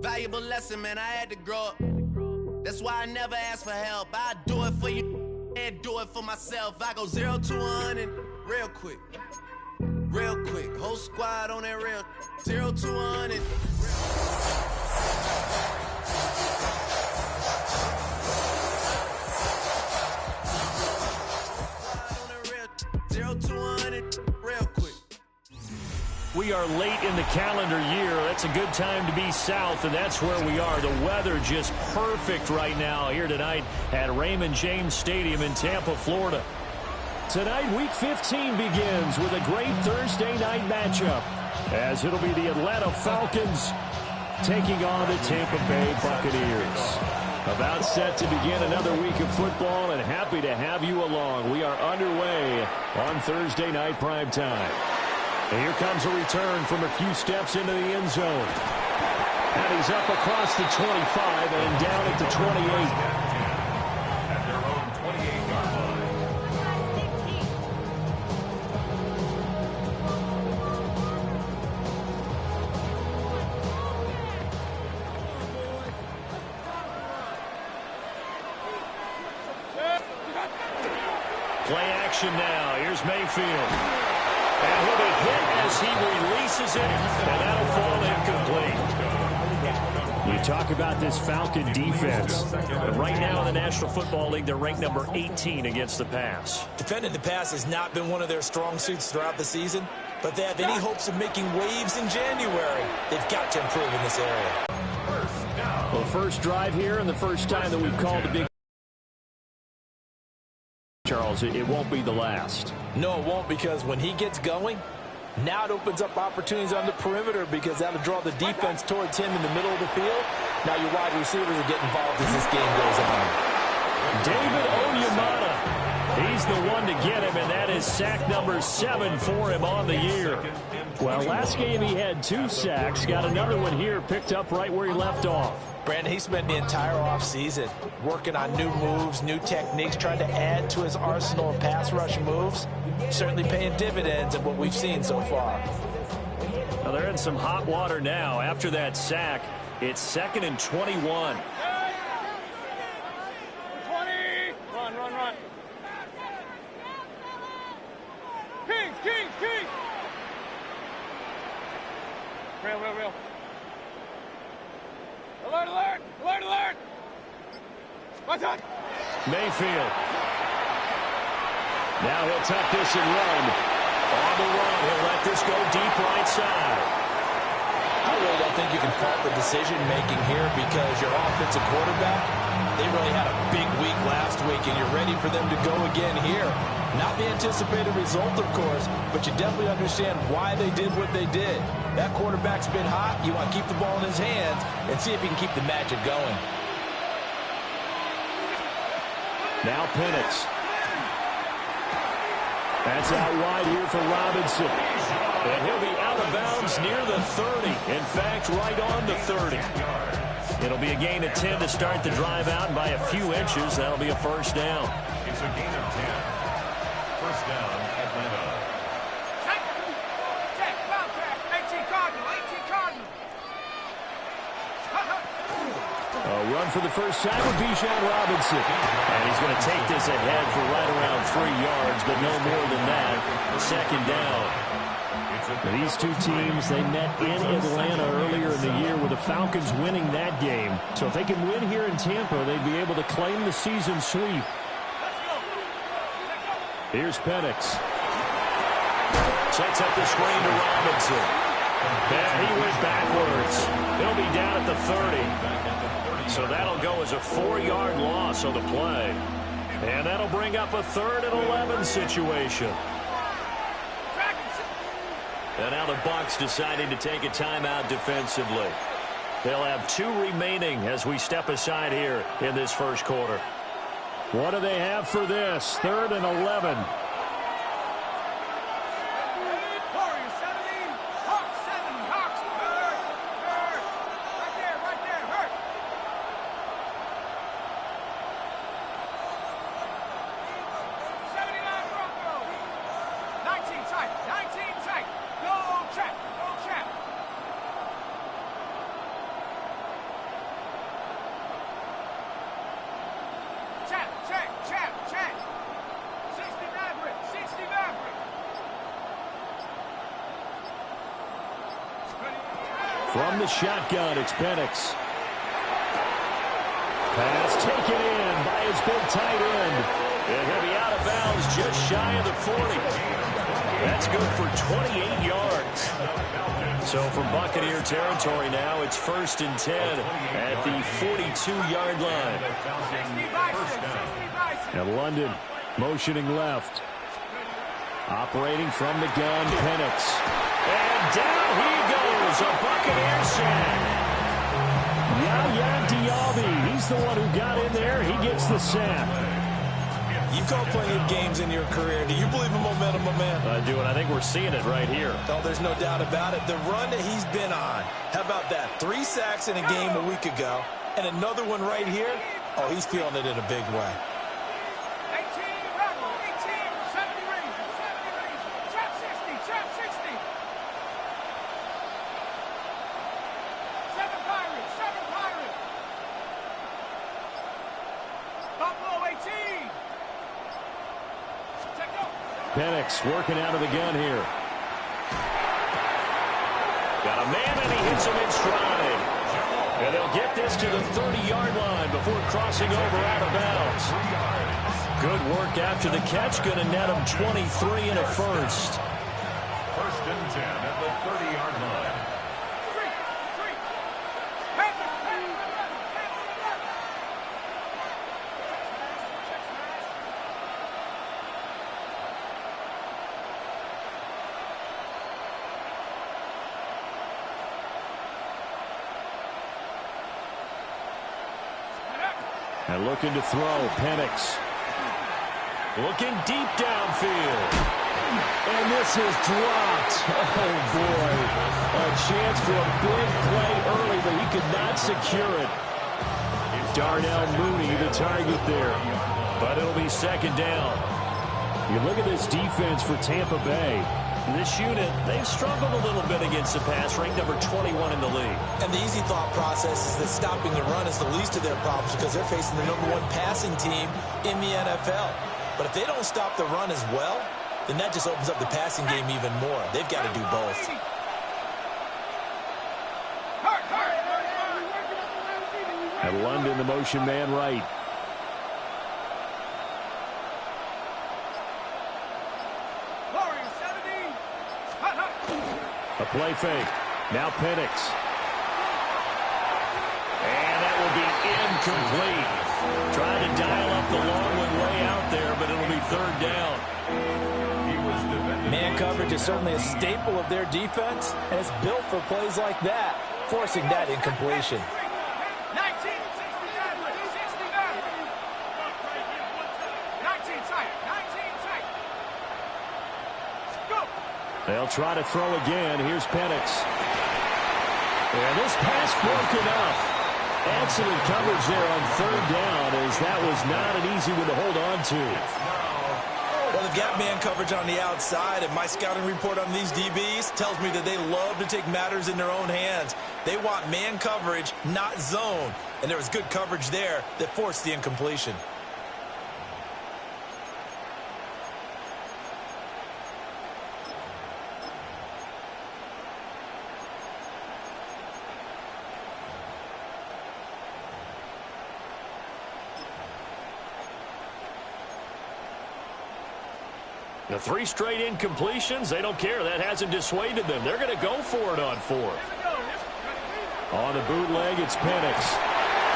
Valuable lesson, man, I had to grow up. That's why I never ask for help. I do it for you and do it for myself. I go 0 to 100 real quick. Real quick. Whole squad on that real 0 to 100. 0 to 100 real quick. We are late in the calendar year. That's a good time to be south, and that's where we are. The weather just perfect right now here tonight at Raymond James Stadium in Tampa, Florida. Tonight, Week 15 begins with a great Thursday night matchup, as it'll be the Atlanta Falcons taking on the Tampa Bay Buccaneers. About set to begin another week of football, and happy to have you along. We are underway on Thursday night primetime. And here comes a return from a few steps into the end zone. And he's up across the 25 and down at the 28. At their own 28-yard line. Play action now. Here's Mayfield. And he'll be hit as he releases it, and that'll fall incomplete. You talk about this Falcon defense. Right now in the National Football League, they're ranked number 18 against the pass. Defending the pass has not been one of their strong suits throughout the season, but if they have any hopes of making waves in January, they've got to improve in this area. Well, the first drive here and the first time that we've called a big Charles, it won't be the last. No, it won't, because when he gets going, now it opens up opportunities on the perimeter, because that'll draw the defense towards him in the middle of the field. Now your wide receivers will get involved as this game goes on. David Onyemata, he's the one to get him, and that is sack number 7 for him on the year. Well, last game he had 2 sacks. Got another one here, picked up right where he left off. Brandon, he spent the entire offseason working on new moves, new techniques, trying to add to his arsenal of pass rush moves. Certainly paying dividends in what we've seen so far. Well, they're in some hot water now. After that sack, it's 2nd and 21. 20! Run. Kings! Real. Alert! What's up? Mayfield. Now he'll tuck this and run. On the run, he'll let this go deep right side. I really don't think you can fault the decision-making here, because your offensive quarterback, they really had a big week last week, and you're ready for them to go again here. Not the anticipated result, of course, but you definitely understand why they did what they did. That quarterback's been hot. You want to keep the ball in his hands and see if he can keep the magic going. Now Penix. That's out wide here for Robinson. And he'll be out of bounds near the 30. In fact, right on the 30. It'll be a gain of 10 to start the drive out, and by a few inches, that'll be a first down. It's a gain of 10. First down, Atlanta. Check, 18 Cardinal. A run for the first time with Bijan Robinson. And he's going to take this ahead for right around 3 yards, but no more than that. 2nd down. These two teams, they met in Atlanta earlier in the year with the Falcons winning that game. So if they can win here in Tampa, they'd be able to claim the season sweep. Here's Penix. Sets up the screen to Robinson. And he went backwards. He'll be down at the 30. So that'll go as a 4-yard loss on the play. And that'll bring up a 3rd and 11 situation. And now the Bucs deciding to take a timeout defensively. They'll have 2 remaining as we step aside here in this first quarter. What do they have for this? 3rd and 11. From the shotgun, it's Penix. Pass taken in by his big tight end. They're going to be out of bounds just shy of the 40. That's good for 28 yards. So from Buccaneer territory now, it's 1st and 10 at the 42-yard line. And London motioning left. Operating from the gun, Penix. And down he goes, a Buccaneer sack. Yaya Diaby, he's the one who got in there. He gets the sack. You've called plenty of games in your career. Do you believe in momentum, my man? I do, and I think we're seeing it right here. Oh, there's no doubt about it. The run that he's been on. How about that? 3 sacks in a game a week ago, and another one right here. Oh, he's feeling it in a big way. 18, 70 rings, trap 60, trap 60. 7 Pirates, 7 Pirates. Buffalo 18. Penix working out of the gun here. Got a man, and he hits him in stride. And they'll get this to the 30-yard line before crossing over out of bounds. Good work after the catch. Going to net him 23 and a first. 1st and 10 at the 30-yard line. And looking to throw, Penix. Looking deep downfield. And this is dropped. Oh, boy. A chance for a big play early, but he could not secure it. Darnell Mooney, the target there. But it'll be 2nd down. You look at this defense for Tampa Bay. This unit, they've struggled a little bit against the pass, ranked number 21 in the league. And the easy thought process is that stopping the run is the least of their problems because they're facing the #1 passing team in the NFL. But if they don't stop the run as well, then that just opens up the passing game even more. They've got to do both. At London, the motion man right. A play fake. Now Penix. And that will be incomplete. Trying to dial up the long one way out there, but it'll be 3rd down. Man coverage is certainly a staple of their defense, and it's built for plays like that, forcing that incompletion. 19 tight. Go. They'll try to throw again. Here's Penix. And this pass broken up. Excellent coverage there on 3rd down, as that was not an easy one to hold on to. Well, they've got man coverage on the outside, and my scouting report on these DBs tells me that they love to take matters in their own hands. They want man coverage, not zone. And there was good coverage there that forced the incompletion. The 3 straight incompletions, they don't care. That hasn't dissuaded them. They're going to go for it on 4th. On the bootleg, it's Penix.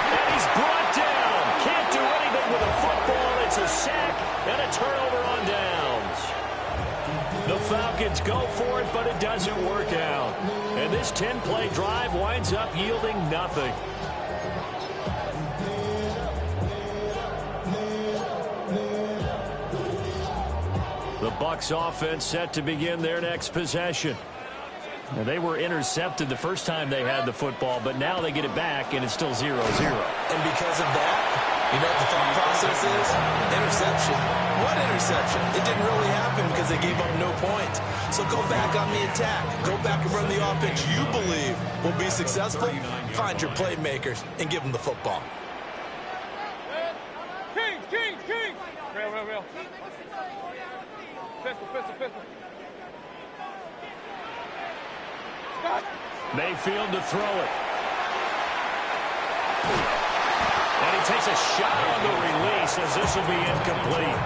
And he's brought down. Can't do anything with a football. It's a sack and a turnover on downs. The Falcons go for it, but it doesn't work out. And this 10-play drive winds up yielding nothing. The Bucs offense set to begin their next possession. And they were intercepted the first time they had the football, but now they get it back, and it's still 0-0. And because of that, you know what the thought process is? Interception. What interception? It didn't really happen because they gave up no points. So go back on the attack. Go back and run the offense you believe will be successful. Find your playmakers and give them the football. Kings. Real. Pistol. Stop. Mayfield to throw it. And he takes a shot on the release as this will be incomplete.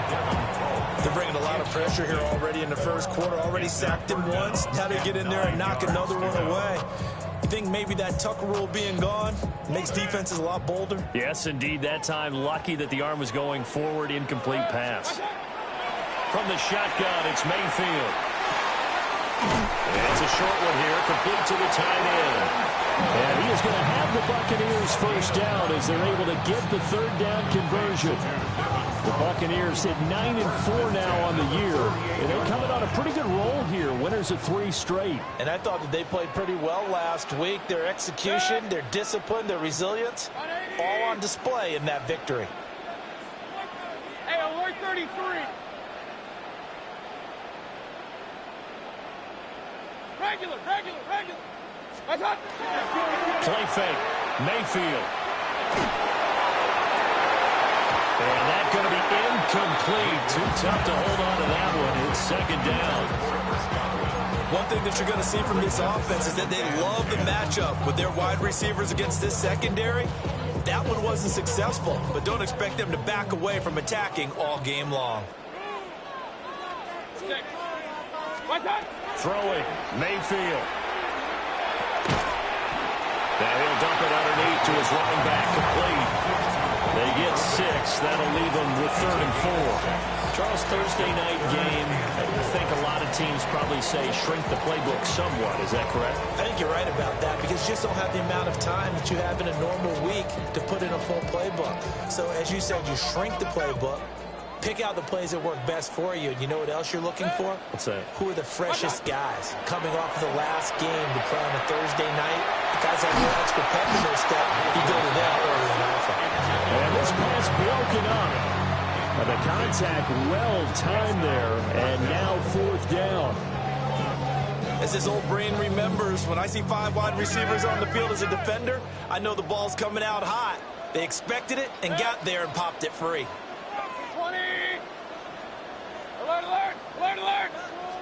They're bringing a lot of pressure here already in the first quarter. Already sacked him once. Now they get in there and knock another one away. You think maybe that Tucker rule being gone makes defenses a lot bolder? Yes, indeed. That time, lucky that the arm was going forward. Incomplete pass. From the shotgun, it's Mayfield. And it's a short one here, complete to the tight end. And he is going to have the Buccaneers first down as they're able to get the third down conversion. The Buccaneers hit 9-4 now on the year, and they're coming on a pretty good roll here, winners of 3 straight. And I thought that they played pretty well last week. Their execution, their discipline, their resilience, all on display in that victory. Hey, alert 33. Regular. That's hot. Play fake. Mayfield. And that's going to be incomplete. Too tough to hold on to that one. It's second down. One thing that you're going to see from this offense is that they love the matchup with their wide receivers against this secondary. That one wasn't successful, but don't expect them to back away from attacking all game long. Throwing. Mayfield. Now he'll dump it underneath to his running back, complete. They get 6. That'll leave them with 3rd and 4. Charles, Thursday night game, I think a lot of teams probably say shrink the playbook somewhat. Is that correct? I think you're right about that because you just don't have the amount of time that you have in a normal week to put in a full playbook. So as you said, you shrink the playbook. Pick out the plays that work best for you. And you know what else you're looking for? What's that? Who are the freshest guys coming off of the last game to play on a Thursday night? Guys have no extra pep in their step. You go to them early and often. And this pass broken up. And the contact well timed there. And now 4th down. As his old brain remembers, when I see 5 wide receivers on the field as a defender, I know the ball's coming out hot. They expected it and got there and popped it free. 20. Alert.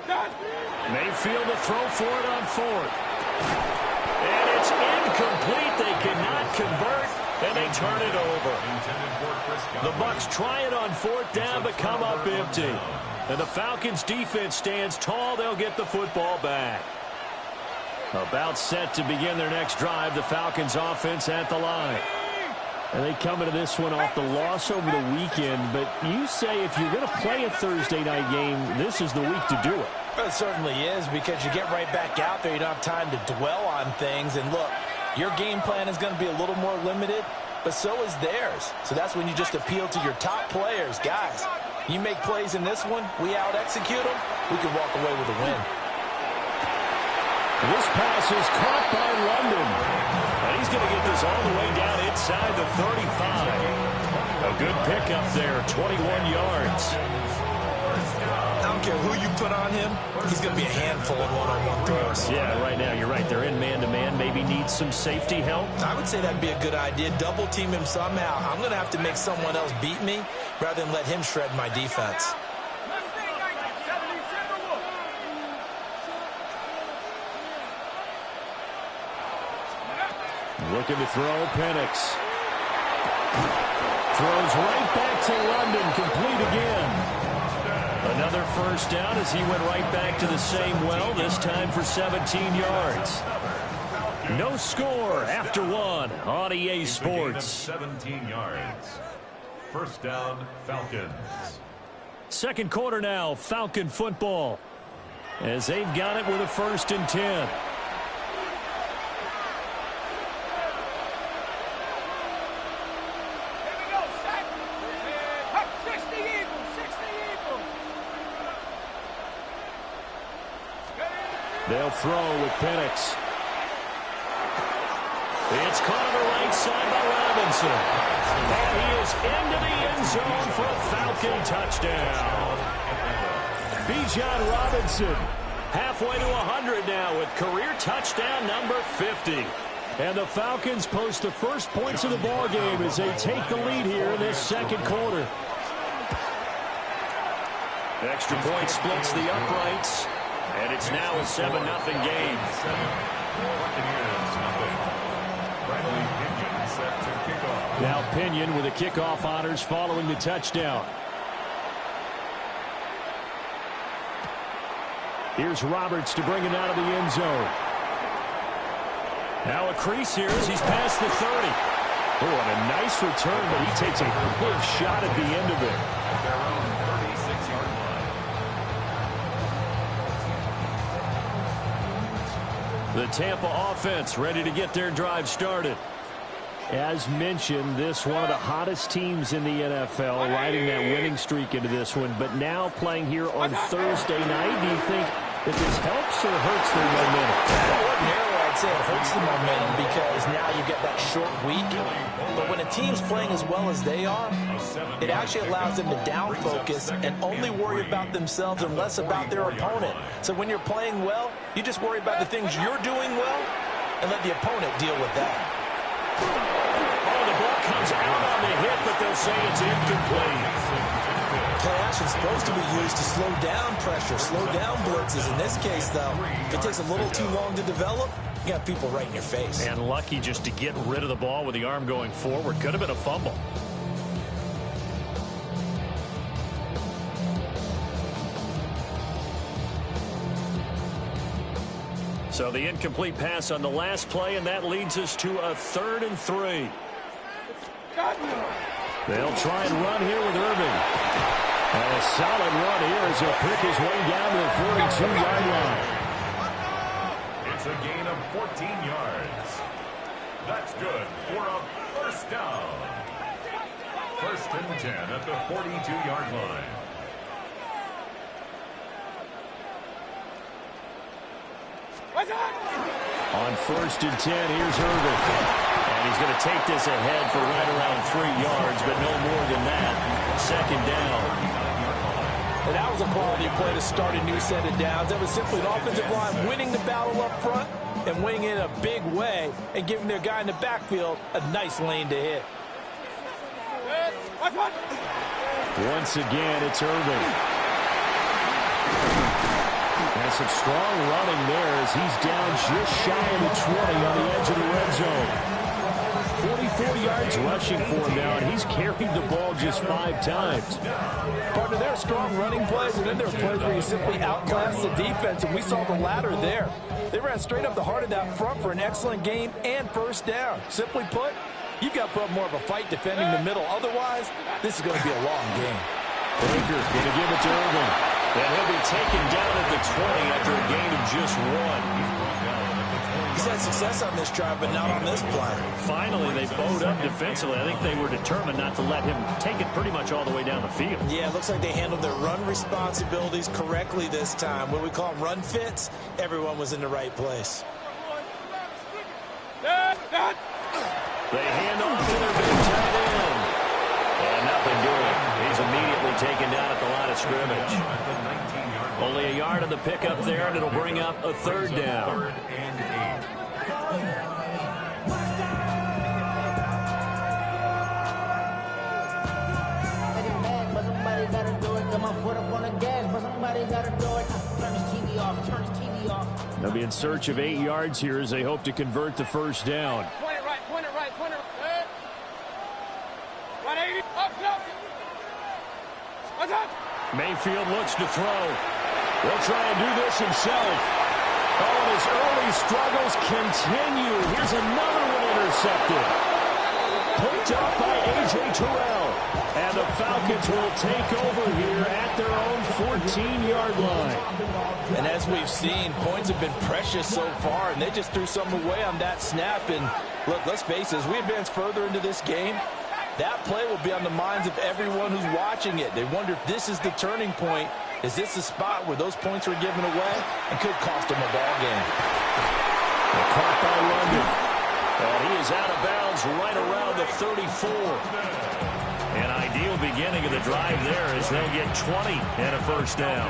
Done. Mayfield to throw for it on 4th. And it's incomplete. They cannot convert, and they turn it over. The Bucs try it on 4th down, but come up empty. And the Falcons' defense stands tall. They'll get the football back. About set to begin their next drive. The Falcons' offense at the line. And they come into this one off the loss over the weekend. But you say if you're going to play a Thursday night game, this is the week to do it. Well, it certainly is because you get right back out there. You don't have time to dwell on things. And look, your game plan is going to be a little more limited, but so is theirs. So that's when you just appeal to your top players. Guys, you make plays in this one, we out-execute them, we can walk away with a win. This pass is caught by London. And he's going to get this all the way down inside the 35. A good pickup there, 21 yards. I don't care who you put on him, he's going to be a handful of one-on-one throws. Yeah, right now, you're right. They're in man-to-man. Maybe needs some safety help. I would say that'd be a good idea. Double team him somehow. I'm going to have to make someone else beat me rather than let him shred my defense. Looking to throw, Penix. Throws right back to London, complete again. Another first down as he went right back to the same well, this time for 17 yards. No score after 1 on EA Sports. 17 yards. First down, Falcons. Second quarter now, Falcon football. As they've got it with a 1st and 10. They'll throw with Penix. It's caught on the right side by Robinson. And he is into the end zone for a Falcon touchdown. Bijan Robinson halfway to 100 now with career touchdown number 50. And the Falcons post the first points of the ballgame as they take the lead here in this second quarter. Extra point splits the uprights. And it's now a 7-0 game. Buccaneers, nothing. Bradley Pinion set to kick off. Now Pinion with the kickoff honors following the touchdown. Here's Roberts to bring it out of the end zone. Now a crease here as he's past the 30. Oh, and a nice return, but he takes a big shot at the end of it. At their own 36-yard line. The Tampa offense ready to get their drive started. As mentioned, this one of the hottest teams in the NFL, riding that winning streak into this one. But now playing here on Thursday night, do you think that this helps or hurts their momentum? I'd say it hurts the momentum because now you get that short week. But when a team's playing as well as they are, it actually allows them to down focus and only worry about themselves and less about their opponent. So when you're playing well, you just worry about the things you're doing well and let the opponent deal with that. Oh, the ball comes out on the hit, but they'll say it's incomplete. Play action is supposed to be used to slow down pressure, slow down blitzes. In this case, though, if it takes a little too long to develop, you got people right in your face. And lucky just to get rid of the ball with the arm going forward. Could have been a fumble. So the incomplete pass on the last play, and that leads us to a 3rd and 3. They'll try and run here with Irving. And a solid run here as he'll pick his way down to the 42-yard line. It's a gain of 14 yards. That's good for a first down. 1st and 10 at the 42-yard line. On 1st and 10, here's Irving. And he's going to take this ahead for right around 3 yards, but no more than that. 2nd down. And that was a quality play to start a new set of downs. That was simply an offensive line winning the battle up front and winning it in a big way and giving their guy in the backfield a nice lane to hit. Once again, it's Irving. And some strong running there as he's down just shy of the 20 on the edge of the red zone. 44 yards rushing for him now, and he's carried the ball just 5 times. Partner, there are strong running plays, and then there are plays where you simply outclass the defense, and we saw the latter there. They ran straight up the heart of that front for an excellent gain and 1st down. Simply put, you've got to put up more of a fight defending the middle. Otherwise, this is going to be a long game. Baker going to give it to Irving. And he'll be taken down at the 20 after a gain of just 1. He's had success on this drive, but not on this play. Finally, they bowed up defensively. I think they were determined not to let him take it pretty much all the way down the field. Yeah, it looks like they handled their run responsibilities correctly this time. What we call them run fits, everyone was in the right place. They hand off to their big tight end. And nothing doing. He's immediately taken down at the line of scrimmage. Only a yard of the pickup there, and it'll bring up a 3rd down. 3rd and 8. But somebody gotta do it. Got my foot up on the gas, but somebody gotta do it. Turn his TV off. Turn his TV off. They'll be in search of 8 yards here as they hope to convert the 1st down. Point it right, point it right, point it right. 180, up, up. What's up? Mayfield looks to throw. He'll try and do this himself. Oh, and his early struggles continue. Here's another one intercepted. Picked up by A.J. Terrell. And the Falcons will take over here at their own 14-yard line. And as we've seen, points have been precious so far, and they just threw some away on that snap. And look, let's face it, as we advance further into this game, that play will be on the minds of everyone who's watching it. They wonder if this is the turning point. Is this the spot where those points were given away and could cost them a ball game? Caught by London. And he is out of bounds right around the 34. An ideal beginning of the drive there as they'll get 20 and a 1st down.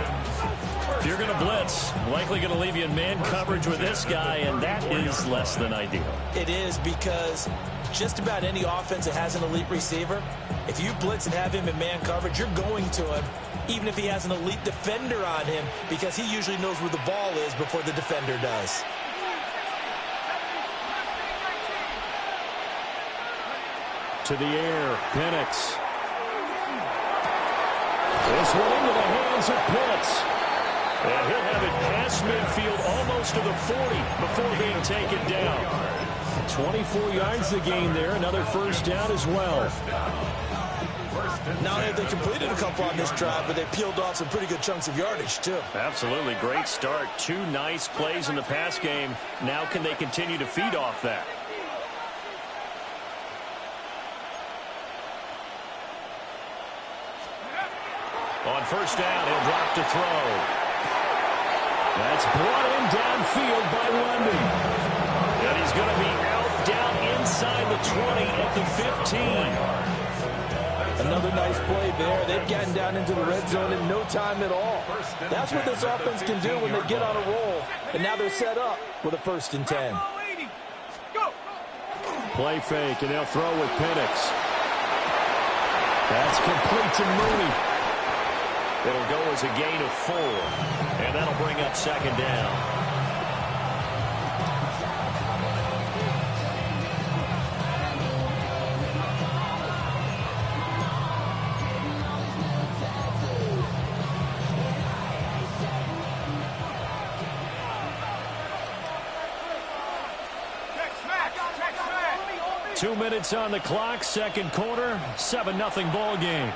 If you're going to blitz, likely going to leave you in man coverage with this guy, and that is less than ideal. It is, because just about any offense that has an elite receiver, if you blitz and have him in man coverage, you're going to him, even if he has an elite defender on him, because he usually knows where the ball is before the defender does. to the air. Penix. This one into the hands of Pitts. And he'll have it past midfield almost to the 40 before being taken down. 24 yards to gain there. Another first down as well. Not only have they completed a couple on this drive, but they peeled off some pretty good chunks of yardage, too. Absolutely. Great start. 2 nice plays in the pass game. Now can they continue to feed off that? On first down, he'll drop to throw. That's brought in downfield by Lundy. And he's going to be out down inside the 20 at the 15. Another nice play there. They've gotten down into the red zone in no time at all. That's what this offense can do when they get on a roll. And now they're set up with a 1st and 10. Play fake, and they'll throw with Penix. That's complete to Mooney. It'll go as a gain of 4, and that'll bring up 2nd down. Check 2 minutes on the clock, 2nd quarter, 7-0 ball game.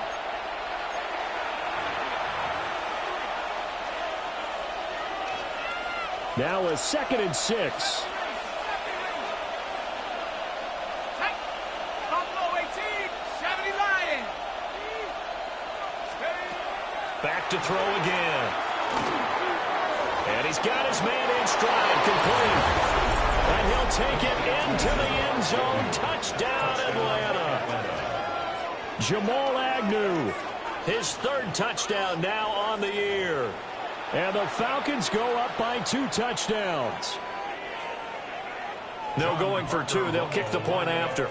Now a 2nd and 6. Back to throw again. And he's got his man in stride, complete. And he'll take it into the end zone. Touchdown, Atlanta. Jamal Agnew, his 3rd touchdown now on the year. And the Falcons go up by 2 touchdowns. No going for 2. They'll kick the point after.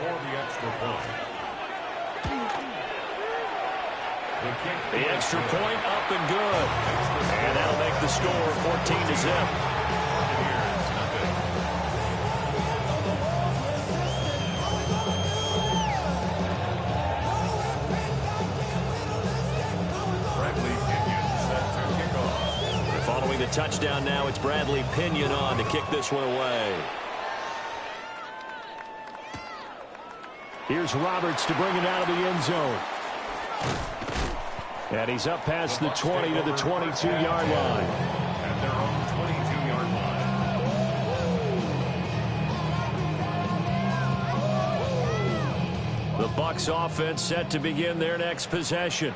The extra point up and good. And that'll make the score 14-0. Following the touchdown now, it's Bradley Pinion on to kick this one away. Here's Roberts to bring it out of the end zone. And he's up past the 20 to the 22-yard line. At their own 22-yard line. The Bucs offense set to begin their next possession.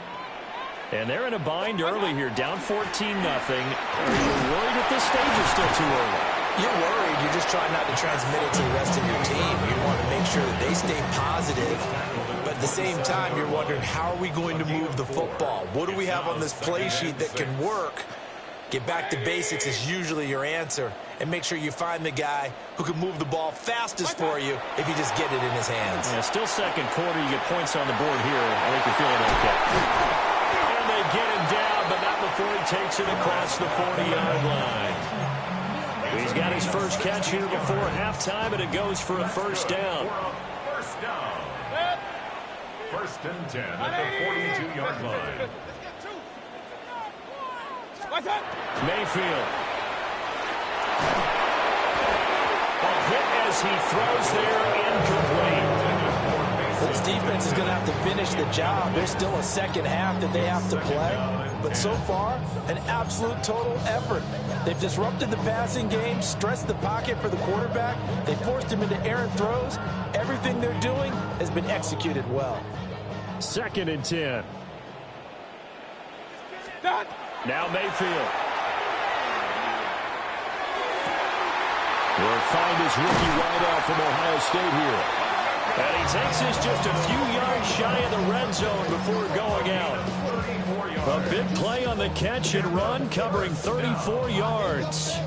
And they're in a bind early here, down 14-0. Are you worried at this stage or still too early? You're worried. You're just trying not to transmit it to the rest of your team. You want to make sure that they stay positive. But at the same time, you're wondering, how are we going to move the football? What do we have on this play sheet that can work? Get back to basics is usually your answer. And make sure you find the guy who can move the ball fastest for you if you just get it in his hands. Yeah, still 2nd quarter. You get points on the board here. I think you're feeling okay. And they get him down, but not before he takes it across the 40-yard line. He's got his first catch here before halftime, and it goes for a 1st down. First down. 1st and 10 at the 42-yard line. Mayfield. A hit as he throws there, incomplete. This defense is going to have to finish the job. There's still a 2nd half that they have to play. But so far, an absolute total effort. They've disrupted the passing game, stressed the pocket for the quarterback. They forced him into errant throws. Everything they're doing has been executed well. 2nd and 10. Now Mayfield. We'll find his rookie wideout from Ohio State here. And he takes this just a few yards shy of the red zone before going out. A big play on the catch and run, covering 34 yards.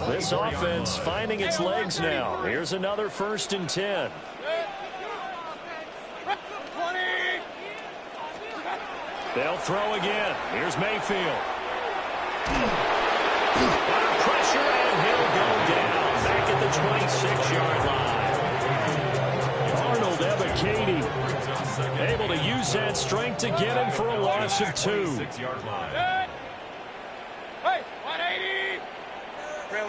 This offense finding its legs now. Here's another 1st and 10. They'll throw again. Here's Mayfield. Under pressure, and he'll go down back at the 26-yard line. Arnold Katie. Able to use that strength to get him for a loss of 2. Hey, 180. Real.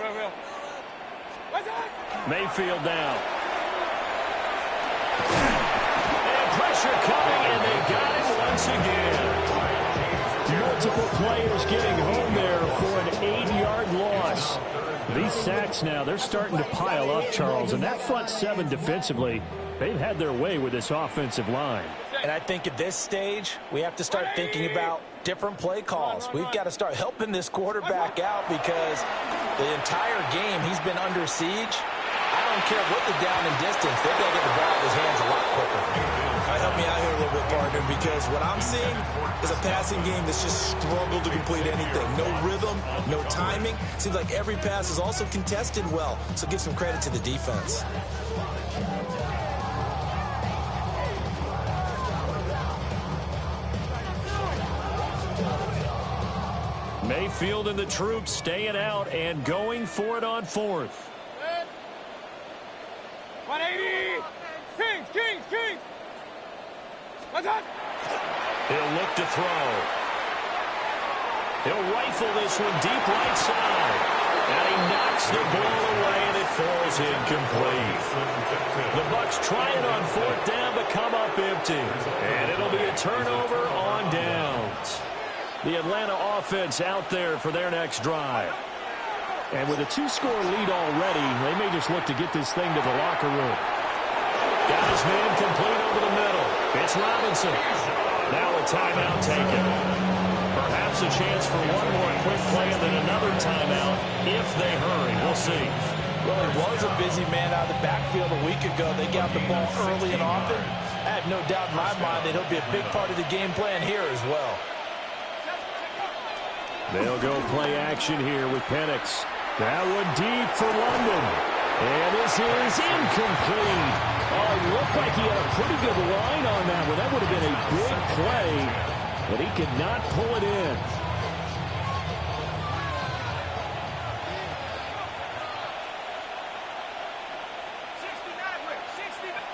What's that? Mayfield down. And pressure coming, and they got him once again. Multiple players getting home there for an 8-yard loss. These sacks now, they're starting to pile up, Charles, and that front 7 defensively, they've had their way with this offensive line. And I think at this stage, we have to start thinking about different play calls. We've got to start helping this quarterback out because the entire game he's been under siege. I don't care what the down and distance. They've got to get the ball out of his hands a lot quicker. Help me out here a little bit, partner, because what I'm seeing is a passing game that's just struggled to complete anything. No rhythm, no timing. Seems like every pass is also contested well, so give some credit to the defense. Mayfield and the troops staying out and going for it on 4th. 180. Kings. What's that? He'll look to throw. He'll rifle this one deep right side. And he knocks the ball away, and it falls incomplete. The Bucs try it on 4th down, but come up empty. And it'll be a turnover on downs. The Atlanta offense out there for their next drive. And with a 2-score lead already, they may just look to get this thing to the locker room. Got his man complete over the middle. It's Robinson. Now a timeout taken. Perhaps a chance for one more quick play and then another timeout if they hurry. We'll see. Well, he was a busy man out of the backfield a week ago. They got the ball early and often. I have no doubt in my mind that he'll be a big part of the game plan here as well. They'll go play action here with Penix. That one deep for London. And this is incomplete. Oh, it looked like he had a pretty good line on that one. That would have been a big play, but he could not pull it in.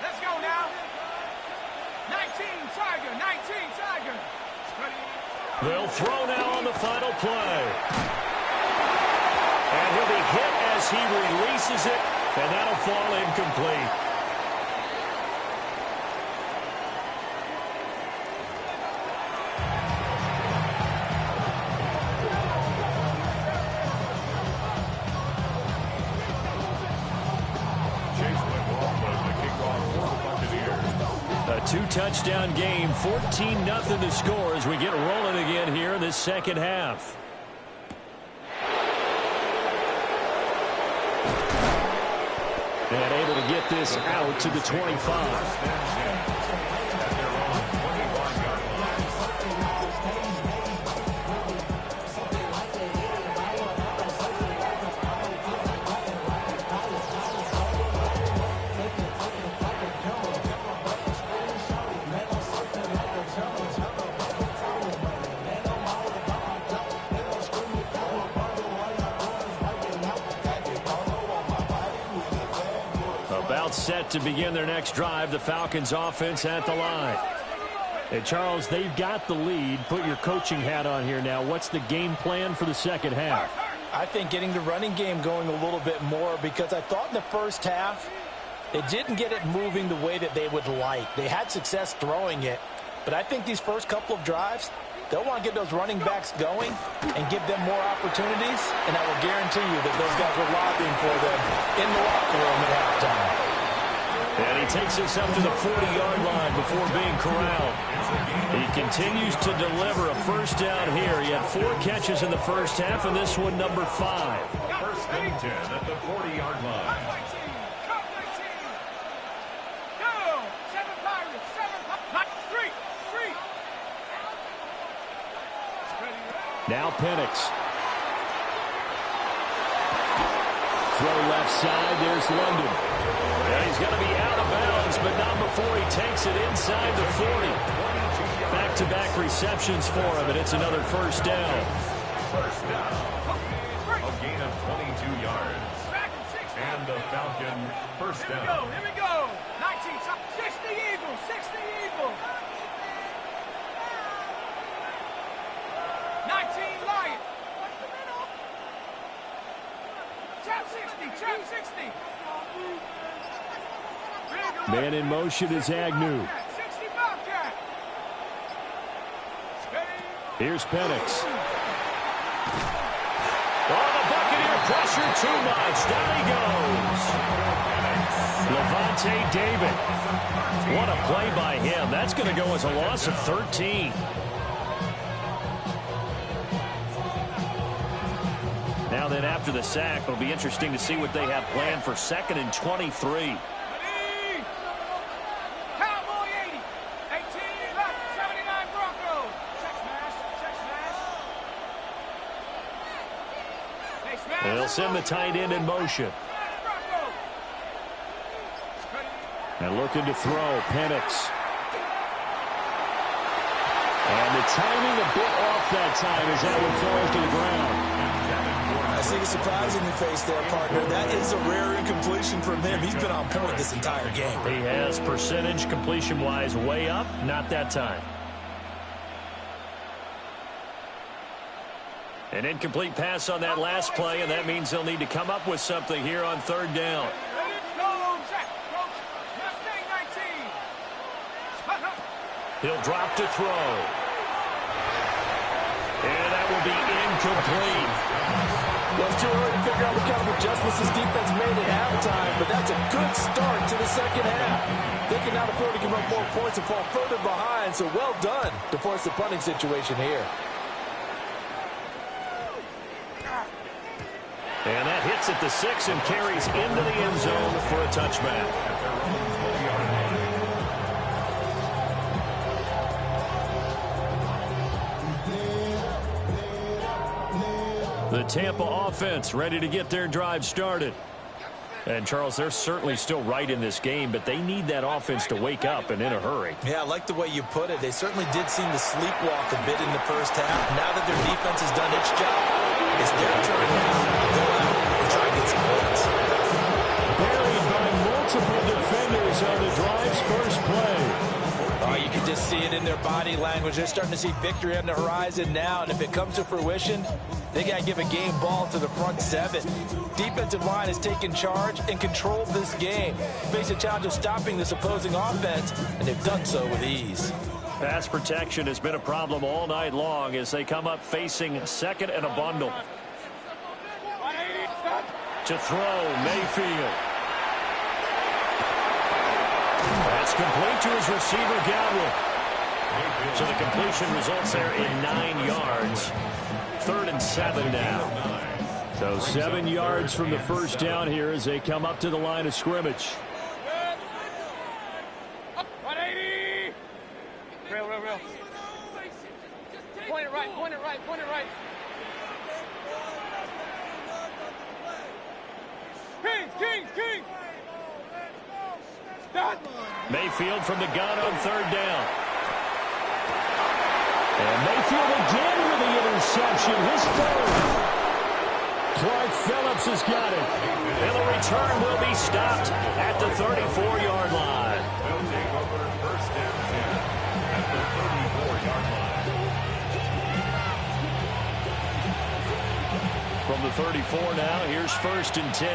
Let's go now. 19 Tiger. They'll throw now on the final play. And he'll be hit as he releases it, and that'll fall incomplete. A 2-touchdown game, 14-0 to score as we get rolling again here in this second half. And able to get this out to the 25. Set to begin their next drive. The Falcons offense at the line. And Charles, they've got the lead. Put your coaching hat on here now. What's the game plan for the second half? I think getting the running game going a little bit more, because I thought in the first half they didn't get it moving the way that they would like. They had success throwing it, but I think these first couple of drives, they'll want to get those running backs going and give them more opportunities, and I will guarantee you that those guys were lobbying for them in the locker room at halftime. And he takes us up to the 40-yard line before being corralled. He continues to deliver a first down here. He had 4 catches in the first half, and this one number 5. First and 10 at the 40-yard line. Now Penix. Throw left side. There's London. And he's going to be out of bounds, but not before he takes it inside the 40. Back-to-back receptions for him, and it's another first down. First down. A gain of 22 yards. And the Falcon first down. Here we go. 19. 60 Eagles, 60 Eagles. 19 Lion. Trap 60, trap 60. Man in motion is Agnew. 60 Bobcat. Here's Penix. Oh, the Buccaneer pressure too much. Down he goes. Lavonte David. What a play by him. That's going to go as a loss of 13. Now then, after the sack, it'll be interesting to see what they have planned for 2nd and 23. They'll send the tight end in motion. And looking to throw, Penix. And the timing a bit off that time as that one falls to the ground. I see a surprising face there, partner. That is a rare incompletion from him. He's been on point this entire game. He has percentage completion-wise way up, not that time. An incomplete pass on that last play, and that means they'll need to come up with something here on 3rd down. He'll drop to throw. And that will be incomplete. Well, it's too early to figure out what kind of adjustments this defense made at halftime, but that's a good start to the second half. They can now afford to give up more points and fall further behind, so well done to force the punting situation here. And that hits at the 6 and carries into the end zone for a touchback. The Tampa offense ready to get their drive started. And, Charles, they're certainly still right in this game, but they need that offense to wake up and in a hurry. Yeah, I like the way you put it. They certainly did seem to sleepwalk a bit in the first half. Now that their defense has done its job, it's their turn now. Go out and try to get some points. Buried by multiple defenders on the drive's first play. Oh, you can just see it in their body language. They're starting to see victory on the horizon now, and if it comes to fruition, they got to give a game ball to the front 7. Defensive line has taken charge and controlled this game. Face a challenge of stopping this opposing offense, and they've done so with ease. Pass protection has been a problem all night long as they come up facing 2nd and a bundle. To throw, Mayfield. That's complete to his receiver, Godwin. So the completion results there in 9 yards. 3rd and 7 now. So 7 yards from the first down here as they come up to the line of scrimmage. 180. Real. Point it right, point it right, point it right. Kings. Stop. Mayfield from the gun on 3rd down. And Mayfield again with the interception, his 3rd. Clark Phillips has got it. And the return will be stopped at the 34-yard line. They'll take over 1st and 10 at the 34-yard line. From the 34 now, here's 1st and 10.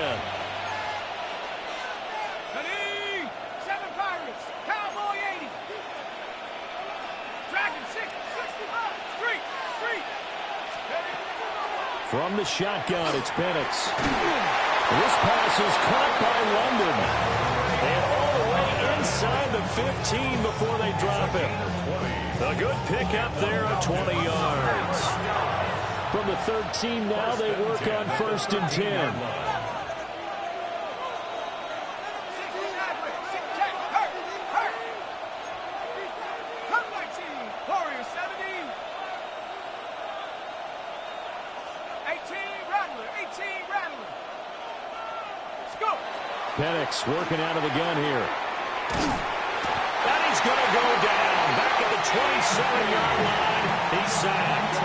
Ready? 7 Pirates. Cowboy 80. Dragon 60 Street. From the shotgun, it's Penix. This pass is caught by London. And all the way inside the 15 before they drop him. A good pickup there of 20 yards. From the 13 now, they work on 1st and 10. Penix working out of the gun here. And he's going to go down. Back at the 27-yard line. He's sacked.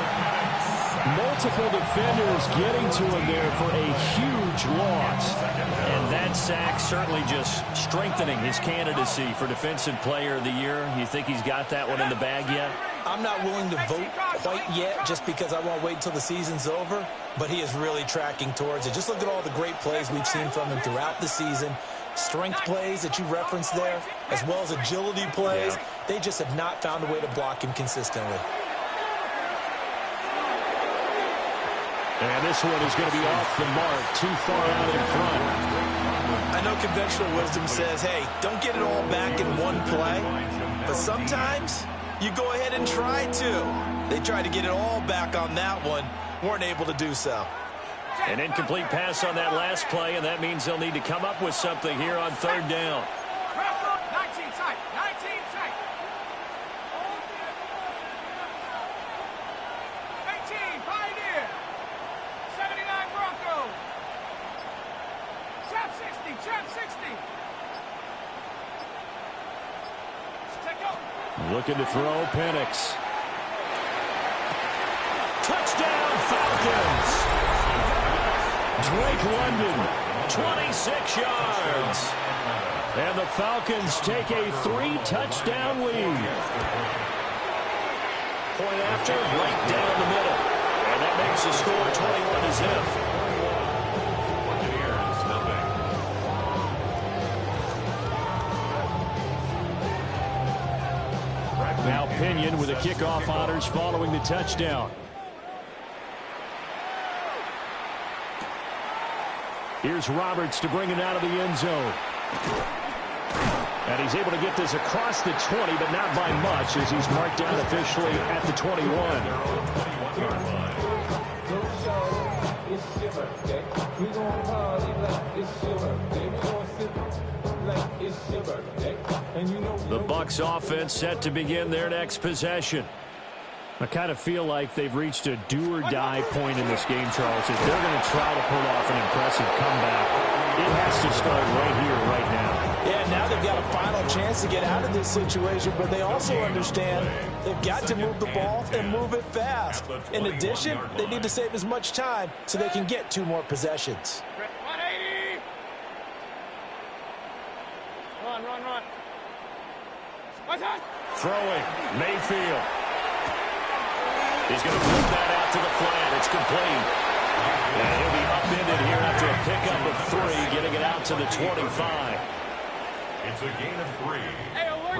Multiple defenders getting to him there for a huge loss. And that sack certainly just strengthening his candidacy for Defensive Player of the Year. You think he's got that one in the bag yet? I'm not willing to vote quite yet just because I won't wait until the season's over, but he is really tracking towards it. Just look at all the great plays we've seen from him throughout the season. Strength plays that you referenced there, as well as agility plays. Yeah. They just have not found a way to block him consistently. And this one is going to be off the mark, too far out in front. I know conventional wisdom says, hey, don't get it all back in one play, but sometimes you go ahead and try to. They tried to get it all back on that one, weren't able to do so. An incomplete pass on that last play, and that means they'll need to come up with something here on third down. 19 tight, 19 tight. 18, Pioneer. 79 Bronco. Trap 60, trap 60. Check go. Looking to throw, Penix. Touchdown, Falcons. Drake London, 26 yards. And the Falcons take a 3-touchdown lead. Point after, right down the middle. And that makes the score 21-0. Now Pinion with the kickoff honors following the touchdown. Here's Roberts to bring it out of the end zone. And he's able to get this across the 20, but not by much, as he's marked down officially at the 21. The Bucs offense set to begin their next possession. I kind of feel like they've reached a do-or-die point in this game, Charles. If they're going to try to pull off an impressive comeback, it has to start right here, right now. Yeah, now they've got a final chance to get out of this situation, but they also understand they've got to move the ball and move it fast. In addition, they need to save as much time so they can get 2 more possessions. 180. Run. What's that? Throwing, Mayfield. He's going to flip that out to the flat. It's complete. And he'll be upended here after a pickup of 3, getting it out to the 25. It's a gain of 3.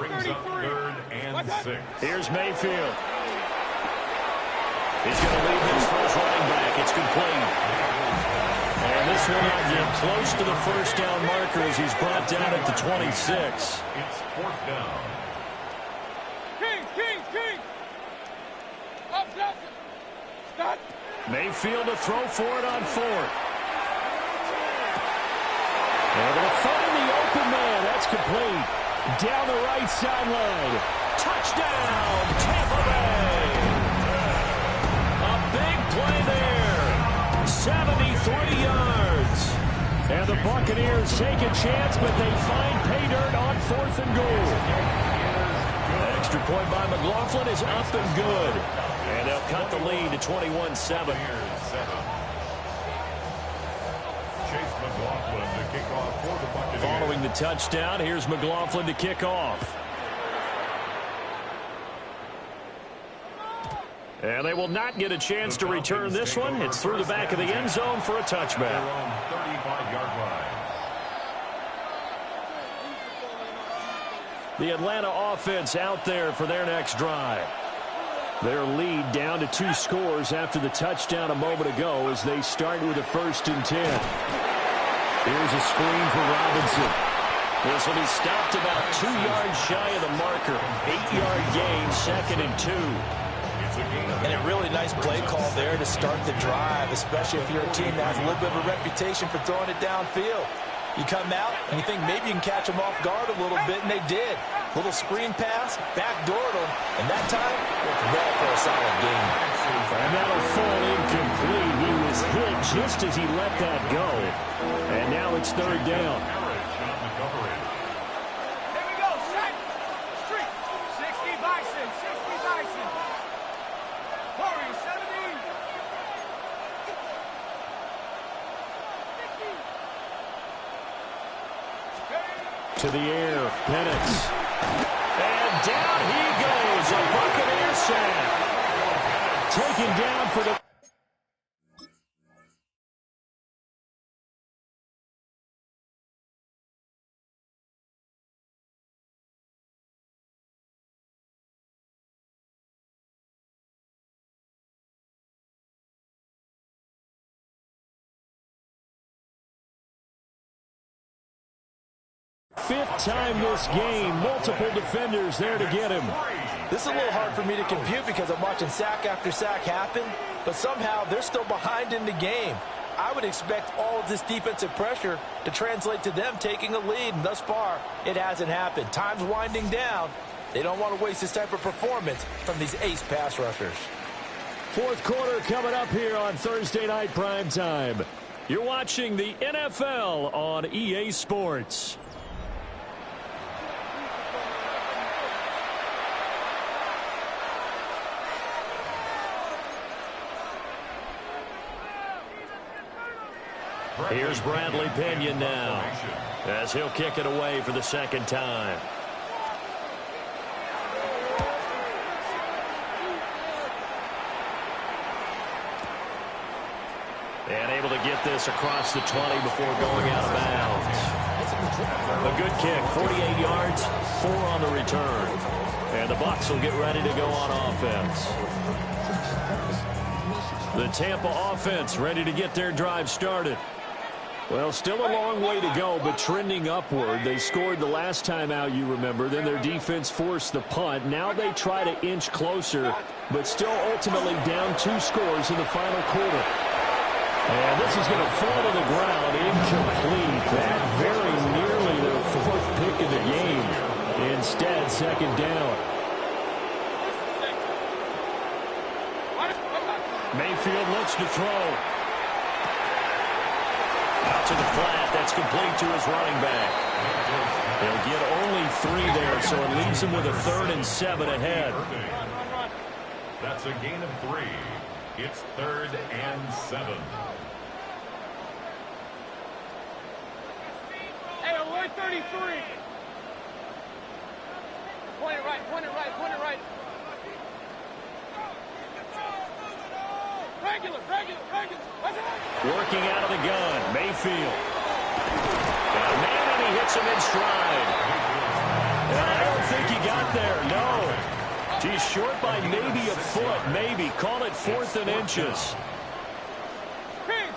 Brings up 3rd and 6. Here's Mayfield. He's going to lead his first running back. It's complete. And this will not get close to the first down marker as he's brought down at the 26. It's 4th down. King. Up. Stop. Mayfield to throw for it on 4th. They're going to find the open man. That's complete. Down the right sideline. Touchdown, Tampa Bay. A big play there. 73 yards. And the Buccaneers take a chance, but they find pay dirt on 4th and goal. Extra point by McLaughlin is up and good. And they'll cut the lead to 21-7. Chase McLaughlin to kick off for the Buccaneers. Following the touchdown, here's McLaughlin to kick off. And they will not get a chance to return this one. It's through the back of the end zone for a touchback. 35-yard line. The Atlanta offense out there for their next drive. Their lead down to 2 scores after the touchdown a moment ago as they start with a 1st and 10. Here's a screen for Robinson. This will be stopped about 2 yards shy of the marker. 8-yard gain, 2nd and 2. And a really nice play call there to start the drive, especially if you're a team that has a little bit of a reputation for throwing it downfield. You come out and you think maybe you can catch them off guard a little bit, and they did. Little screen pass, backdoored them, and that time, it's well for a solid gain. And that'll fall incomplete. He was hit just as he let that go. And now it's 3rd down. Here we go, set. Street. 60 Bison. Corey, 70. to the air. Penix. And down he goes. A Buccaneer sack. Taken down for the... Fifth time this game. Multiple defenders there to get him. This is a little hard for me to compute because I'm watching sack after sack happen, but somehow they're still behind in the game. I would expect all of this defensive pressure to translate to them taking a lead, and thus far, it hasn't happened. Time's winding down. They don't want to waste this type of performance from these ace pass rushers. Fourth quarter coming up here on Thursday Night Primetime. You're watching the NFL on EA Sports. Here's Bradley Pinion now as he'll kick it away for the second time. And able to get this across the 20 before going out of bounds. A good kick, 48 yards, 4 on the return. And the Bucs will get ready to go on offense. The Tampa offense ready to get their drive started. Well, still a long way to go, but trending upward. They scored the last time out, you remember. Then their defense forced the punt. Now they try to inch closer, but still ultimately down 2 scores in the final quarter. And this is going to fall to the ground, incomplete. That very nearly their 4th pick of the game. Instead, second down. Mayfield looks to throw. Out to the flat. That's complete to his running back. They'll get only 3 there, so it leaves him with a 3rd and 7 ahead. That's a gain of 3. It's 3rd and 7. Hey, Lloyd 33. Point it right, point it right, point it right. Regular. Working out of the gun, Mayfield. And man, and he hits him in stride. And I don't think he got there, no. He's short by maybe a foot, maybe. Call it 4th and inches.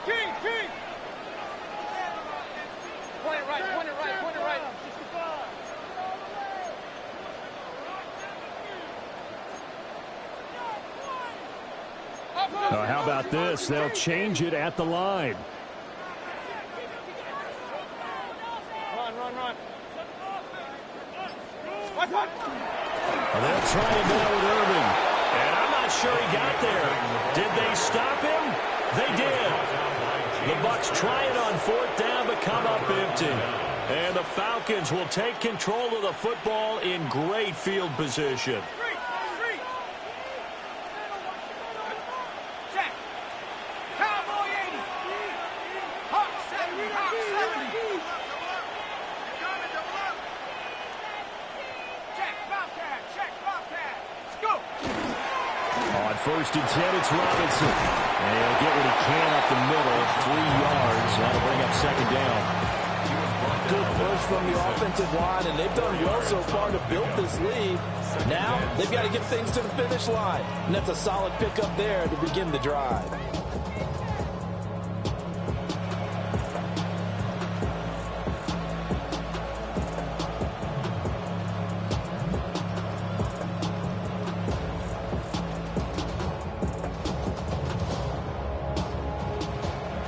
Kings. Point it right. Oh, how about this? They'll change it at the line. Run. They'll try it now with Irving. And I'm not sure he got there. Did they stop him? They did. The Bucs try it on 4th down, but come up empty. And the Falcons will take control of the football in great field position. First and 10, it's Robinson. And he'll get what he can up the middle, 3 yards. That'll bring up second down. Good push from the offensive line, and they've done well so far to build this lead. Now, they've got to get things to the finish line. And that's a solid pickup there to begin the drive.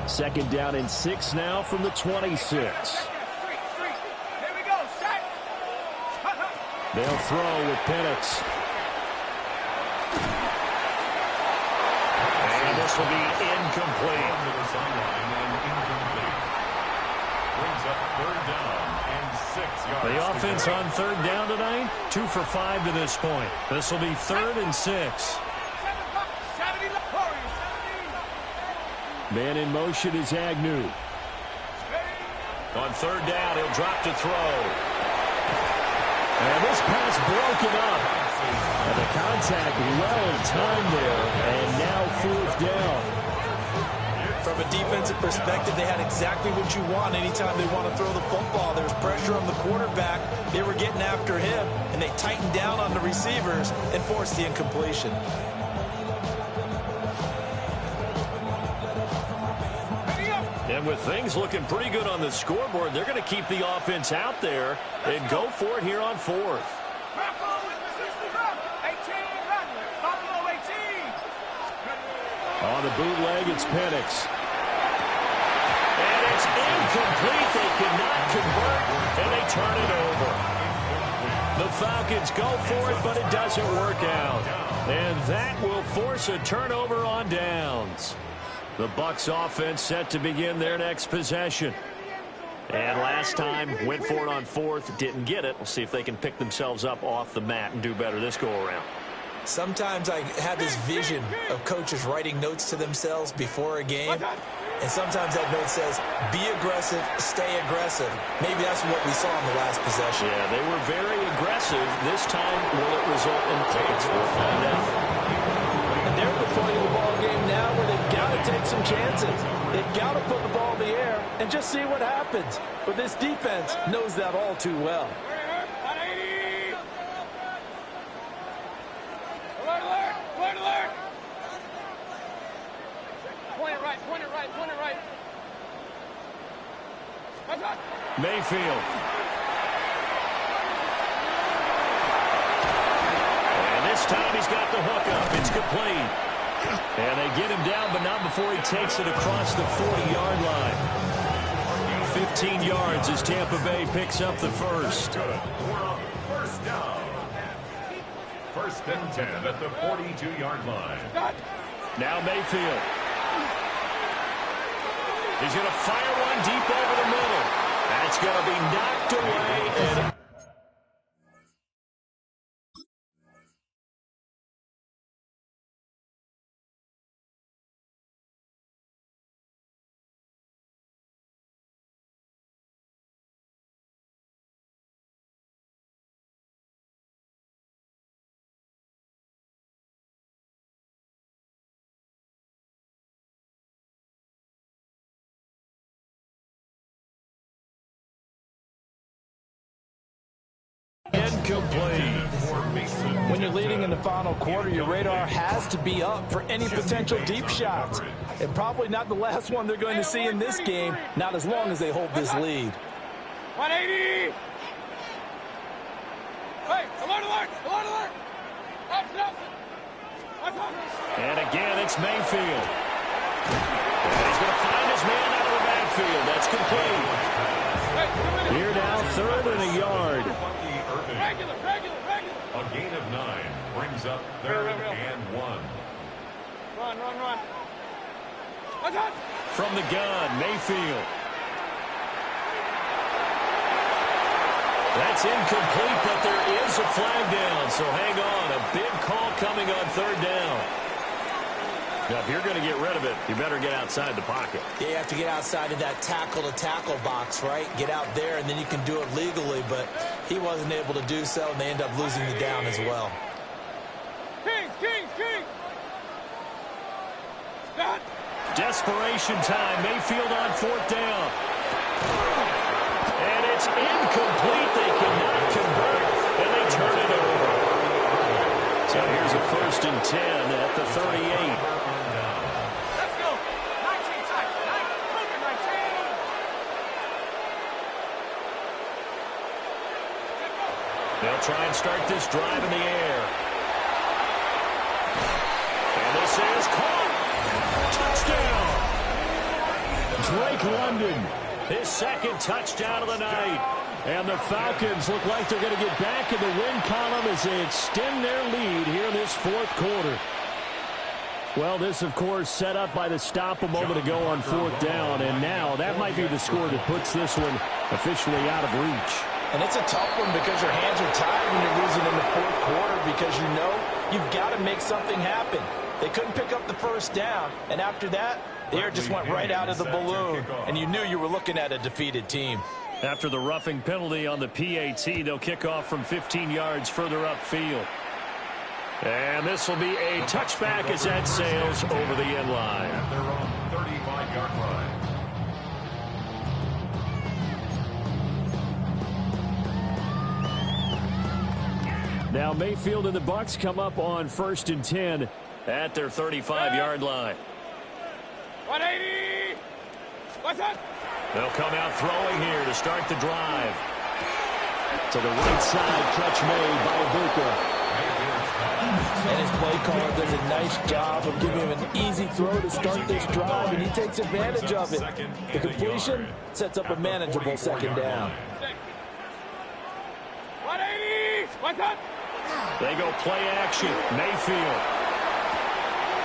Second down and 6 now from the 26. Here we go, set. They'll throw with Penix. And this will be incomplete. To the sideline and incomplete. Brings up 3rd down and 6 yards. The offense on 3rd down tonight, 2 for 5 to this point. This will be 3rd and 6. Man in motion is Agnew. On 3rd down, he'll drop to throw. broken up. And the contact well timed there, and now 4th down. From a defensive perspective, they had exactly what you want anytime they want to throw the football. There was pressure on the quarterback. They were getting after him, and they tightened down on the receivers and forced the incompletion. And with things looking pretty good on the scoreboard, they're going to keep the offense out there and go for it here on 4th. On the bootleg, it's Penix. And it's incomplete. They cannot convert, and they turn it over. The Falcons go for it, but it doesn't work out. And that will force a turnover on downs. The Bucs offense set to begin their next possession. And last time, went for it on 4th, didn't get it. We'll see if they can pick themselves up off the mat and do better this go-around. Sometimes I have this vision of coaches writing notes to themselves before a game, and sometimes that note says, be aggressive, stay aggressive. Maybe that's what we saw in the last possession. Yeah, they were very aggressive. This time, will it result in points? We'll find out. And they're at the point of the ball game now where they've got to take some chances. They've got to put the ball in the air and just see what happens. But this defense knows that all too well. Mayfield. And this time he's got the hook up. It's complete. And they get him down, but not before he takes it across the 40-yard line. 15 yards as Tampa Bay picks up the first. First down. 1st and 10 at the 42-yard line. Now Mayfield. He's going to fire one deep over the middle. That's going to be knocked away. And incomplete. When you're leading in the final quarter, your radar has to be up for any potential deep shots. And probably not the last one they're going to see in this game, not as long as they hold this lead. 180! Hey, alert, alert, alert, alert! And again, it's Mayfield. And he's going to find his man out of the backfield. That's complete. Here now, 3rd and a yard. Regular. A gain of 9 brings up 3rd and 1. Run. From the gun, Mayfield. That's incomplete, but there is a flag down, so hang on. A big call coming on 3rd down. Now, if you're going to get rid of it, you better get outside the pocket. Yeah, you have to get outside of that tackle-to-tackle box, right? Get out there, and then you can do it legally, but he wasn't able to do so, and they end up losing the down as well. Kings! Desperation time. Mayfield on 4th down. And it's incomplete. They cannot convert, and they turn it over. So here's a 1st and 10 at the 38. Let's go! 19 tight! 19! They'll try and start this drive in the air. And this is caught. Touchdown! Drake London, his 2nd touchdown of the night. And the Falcons look like they're going to get back in the win column as they extend their lead here in this 4th quarter. Well, this, of course, set up by the stop a moment ago on 4th down. And now that might be the score that puts this one officially out of reach. And it's a tough one because your hands are tied when you're losing in the 4th quarter because you know you've got to make something happen. They couldn't pick up the 1st down, and after that, the air just went right out of the balloon, and you knew you were looking at a defeated team. After the roughing penalty on the PAT, they'll kick off from 15 yards further upfield. And this will be a touchback as that sails over the end line. At their own 35-yard line. Now Mayfield and the Bucs come up on 1st and 10 at their 35-yard line. 180. What's up? They'll come out throwing here to start the drive. To the right side, catch made by Ibuka. And his play caller does a nice job of giving him an easy throw to start this drive, and he takes advantage of it. The completion sets up a manageable second down. 180. What's up? They go play action. Mayfield.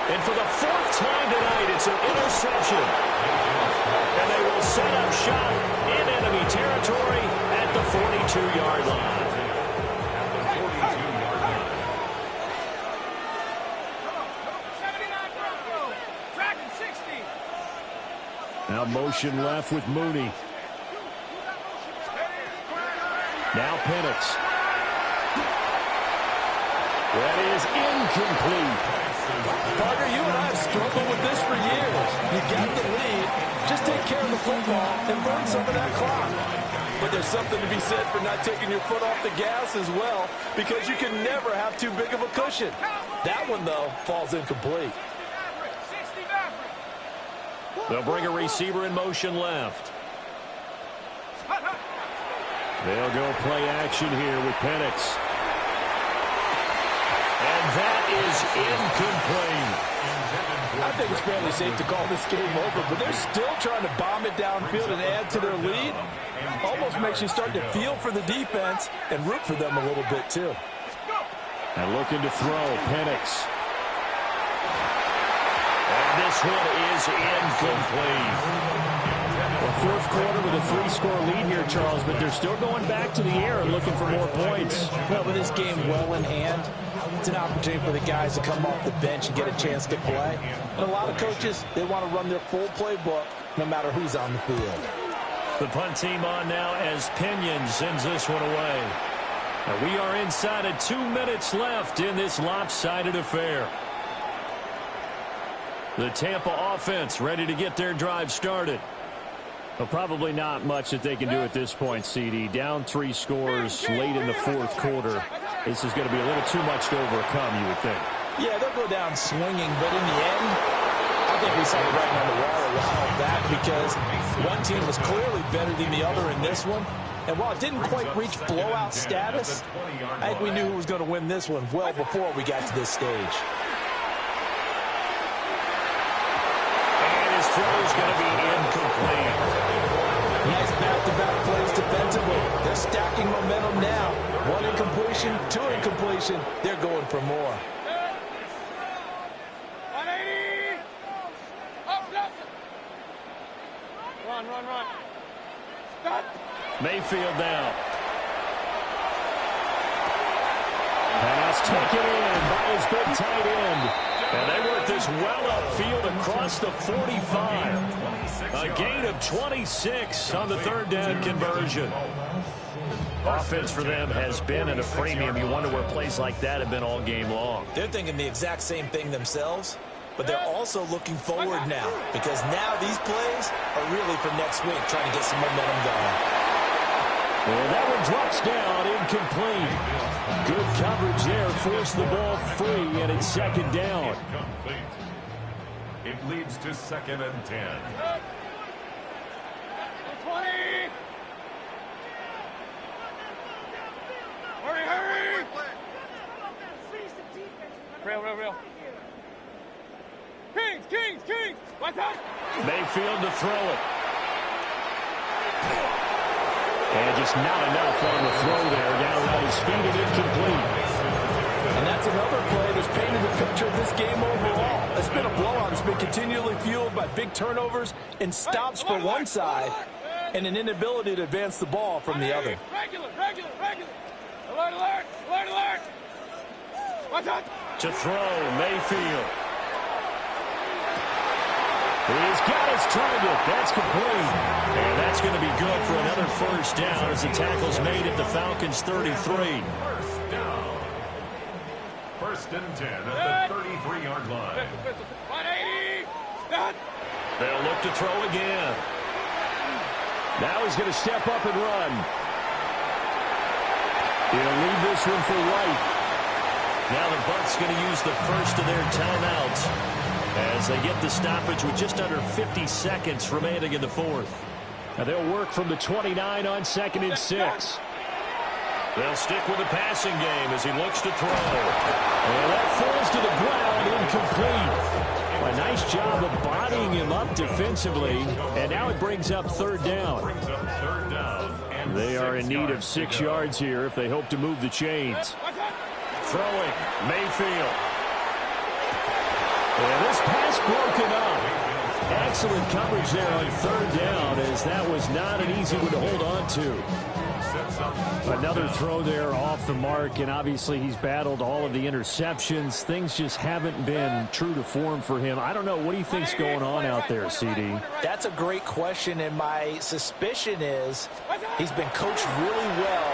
And for the 4th time tonight, it's an interception. And they will set up shop in enemy territory at the 42-yard line. Now motion left with Mooney. Now Penix. That is incomplete. Parker, you and I have struggled with this for years. You got the lead. Just take care of the football and burn some of that clock. But there's something to be said for not taking your foot off the gas as well, because you can never have too big of a cushion. That one, though, falls incomplete. They'll bring a receiver in motion left. They'll go play action here with Penix. And that is incomplete. I think it's fairly safe to call this game over, but they're still trying to bomb it downfield and add to their lead. Almost makes you start to feel for the defense and root for them a little bit, too. And looking to throw, Penix. And this one is incomplete. Well, 4th quarter with a 3-score lead here, Charles, but they're still going back to the air and looking for more points. Well, with this game well in hand, it's an opportunity for the guys to come off the bench and get a chance to play. And a lot of coaches, they want to run their full playbook no matter who's on the field. The punt team on now as Pinion sends this one away. And we are inside of 2 minutes left in this lopsided affair. The Tampa offense ready to get their drive started. But probably not much that they can do at this point, CD. Down 3 scores late in the 4th quarter. This is going to be a little too much to overcome, you would think. Yeah, they'll go down swinging, but in the end, I think we saw the writing on the wall a while back, because one team was clearly better than the other in this one. And while it didn't quite reach blowout status, I think we knew who was going to win this one well before we got to this stage. And his throw is going to be incomplete. Nice back-to-back plays defensively. They're stacking momentum now. 1 incompletion, 2 incompletion. They're going for more. 180. Run. Stop. Mayfield now. Pass taken in by his big tight end. And they work this well upfield across the 45. A gain of 26 on the 3rd down conversion. Offense for them has been at a premium. You wonder where plays like that have been all game long. They're thinking the exact same thing themselves, but they're also looking forward now, because now these plays are really for next week, trying to get some momentum going. And that one drops down, incomplete. Good coverage there, forced the ball free, and it's 2nd down. It leads to 2nd and 10. 20. Hurry. Real. Kings. What's up? Mayfield to throw it. And just not enough on the throw there. Down at his feet and incomplete. And that's another play that's painted the picture of this game overall. It's been a blowout. It's been continually fueled by big turnovers and stops for one side and an inability to advance the ball from the other. Regular. Alert. What's up? To throw, Mayfield. He's got his target. That's complete. And that's going to be good for another first down as the tackle's made at the Falcons' 33. First down. First and 10 at the 33-yard line. 180. They'll look to throw again. Now he's going to step up and run. He'll leave this one for White. Now the Bucs going to use the first of their timeouts as they get the stoppage with just under 50 seconds remaining in the fourth. Now they'll work from the 29 on 2nd and 6. They'll stick with the passing game as he looks to throw. And that falls to the ground, incomplete. A nice job of bodying him up defensively, and now it brings up third down. They are in need of 6 yards here if they hope to move the chains. Throwing, Mayfield. And this pass broken up. Excellent coverage there on third down, as that was not an easy one to hold on to. Another throw there off the mark, and obviously he's battled all of the interceptions. Things just haven't been true to form for him. I don't know. What do you think's going on out there, CD? That's a great question, and my suspicion is he's been coached really well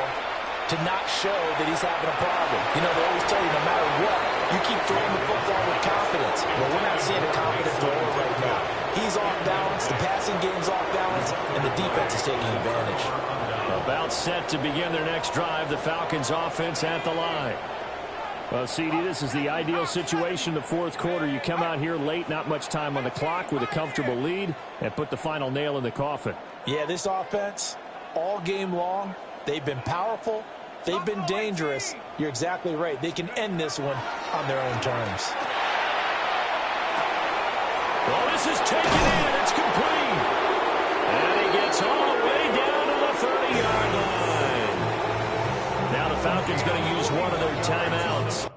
to not show that he's having a problem. You know, they always tell you no matter what, you keep throwing the football with confidence. Well, we're not seeing a confident thrower right now. He's off balance, the passing game's off balance, and the defense is taking advantage. About set to begin their next drive, the Falcons offense at the line. Well, CD, this is the ideal situation, the fourth quarter. You come out here late, not much time on the clock, with a comfortable lead, and put the final nail in the coffin. Yeah, this offense, all game long, they've been powerful, they've been dangerous. You're exactly right. They can end this one on their own terms. Well, this is taken in. It's complete. And he gets all the way down to the 30-yard line. Now the Falcons going to use one of their timeouts.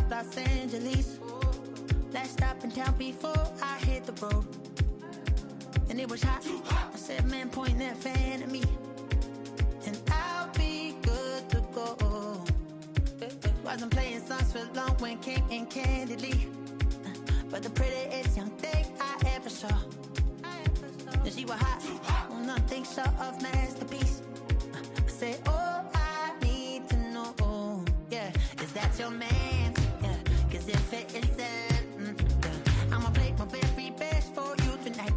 Los Angeles. Last stop in town before I hit the road. And it was hot. I said, man, point that fan at me. And I'll be good to go. Wasn't playing songs for long when came in candidly. But the prettiest young thing I ever saw. And she was hot. Oh, nothing short of masterpiece. I said, oh, I need to know. Yeah, is that your man? Yeah, cause if it isn't, yeah, I'ma play my very best for you tonight.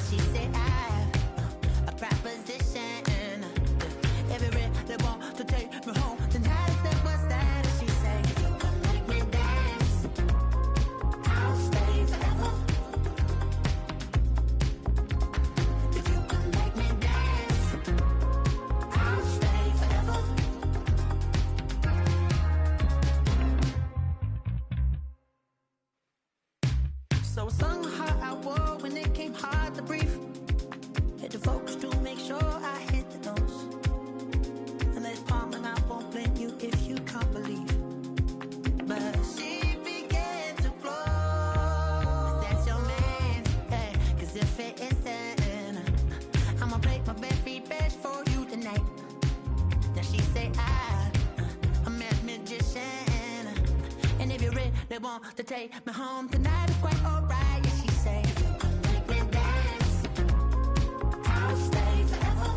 She said, I have a proposition. Every they want to take me home tonight. I said, what's that? She said, if you can make me dance, I'll stay forever. If you can make me dance, I'll stay forever. They want to take me home tonight. It's quite alright. Yeah, she say, if you can make me dance, I'll stay forever.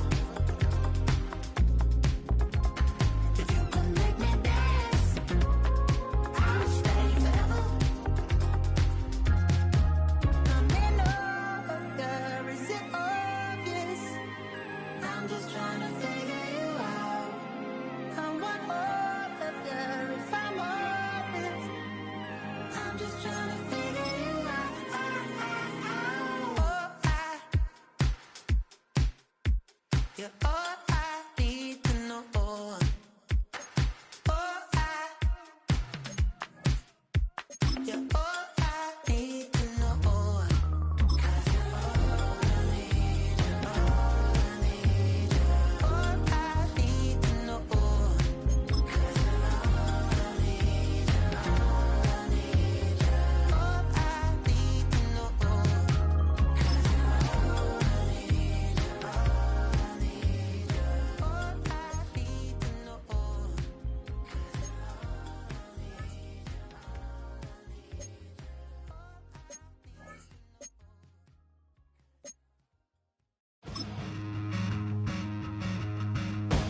If you can make me dance, I'll stay forever. I'm in love, girl, is it obvious? I'm just trying to figure you out. I want all of you if I'm honest. I'm just trying to figure you out. You're all I need to know. You're all I need to know. 'Cause you're all I need, you're all I need, you're all I need to know. 'Cause you're all I need, you're all I need, you're all I need to know. 'Cause you're all I need, you're all I need, you're all I need to know. 'Cause you're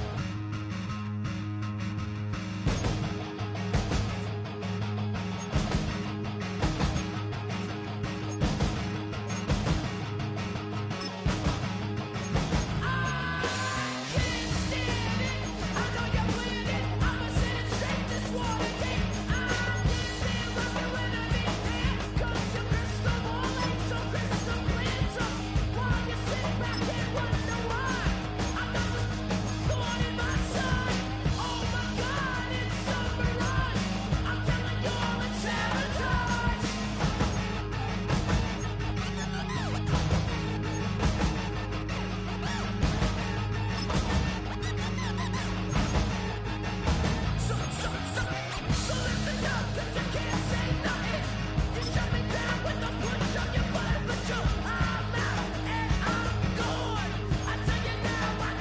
all I need, you're all I need, you're all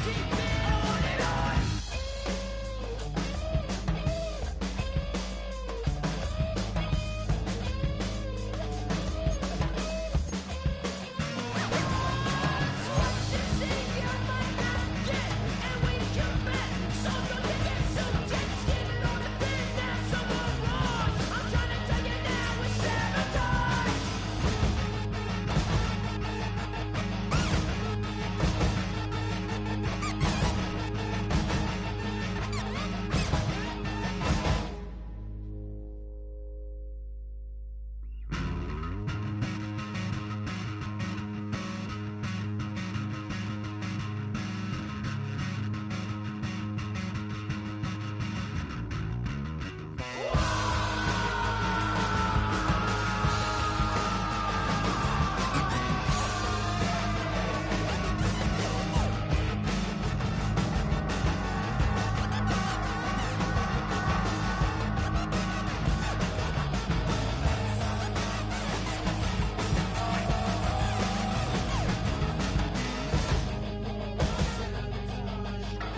I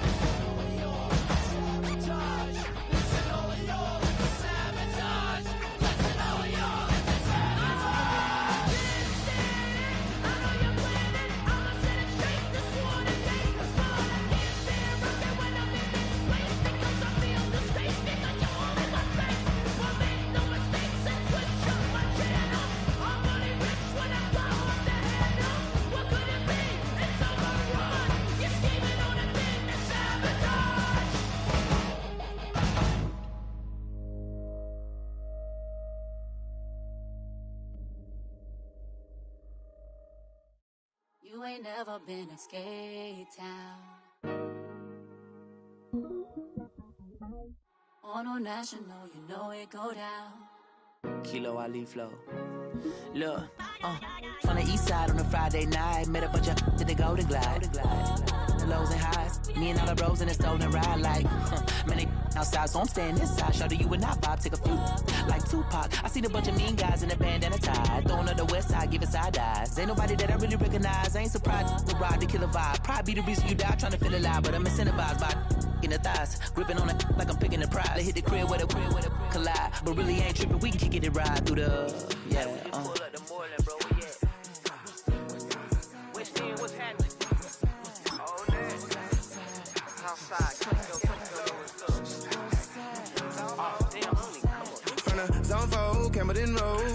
need. You ain't never been in Skate Town. On a national, you know it go down. Kilo Ali Flow. Look, from the east side on a Friday night, met a bunch of to the Golden Glide. The lows and highs, me and all the bros in a stolen ride like, man, they outside, so I'm staying inside. Shout to you and I vibe, take a few, like Tupac. I seen a bunch of mean guys in a bandana tie, throwing up the west side, giving side eyes. Ain't nobody that I really recognize, I ain't surprised to ride the killer vibe. Probably be the reason you die, trying to feel alive, but I'm incentivized by in the thighs, gripping on it like I'm picking the prize. They hit the crib where the collide, but really ain't tripping. We can kick it ride through the Pull up the Moreland, bro. West End, what's happening? All that. Outside, From the zone 4, Camden Road.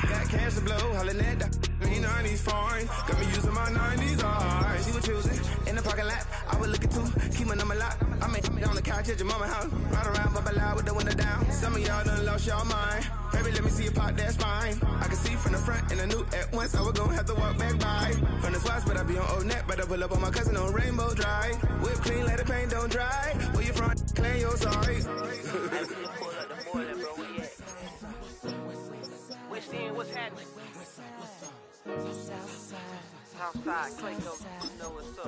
Got cash to blow, hollering at that. Me 90s foreign, got me using my 90s eyes. She was choosing in the parking lot. I was looking too, keep my number locked. I made it on the couch at your mama's house. Ride around, bubble loud with the window down. Some of y'all done lost y'all mind. Baby, let me see you pop that spine. I can see from the front and I knew at once I was gonna have to walk back by. From the spots, but I be on Old Neck. Better pull up on my cousin on Rainbow Drive. Whip clean, let the paint don't dry. Where you from? Clean your side. West End, what's happening? Southside, Clayco, you know what's up.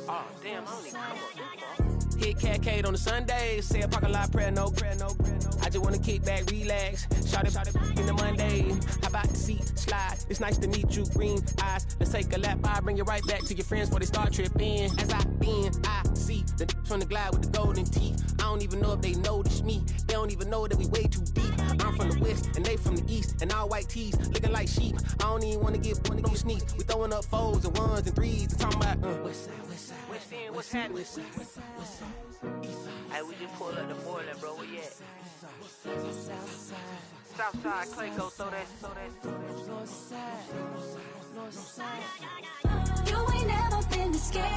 Oh, damn, I don't even come up this far. Hit Cat Cade on the Sunday, say a parking lot prayer, no. I just wanna kick back, relax, shout it in the Monday. How about the seat, slide, it's nice to meet you, green eyes. Let's take a lap, I bring you right back to your friends before they start tripping. As I see the from the glide with the golden teeth. I don't even know if they notice me, they don't even know that we way too deep. I'm from the west, and they from the east, and all white tees, looking like sheep. I don't even wanna get one of them sneaks. We throwing up 4s and 1s and 3s, and talking about West End, what's happening? Hey, we just pulled up the Moreland, bro. Where you at? Southside, Clayco, throw that. You ain't never been this scared.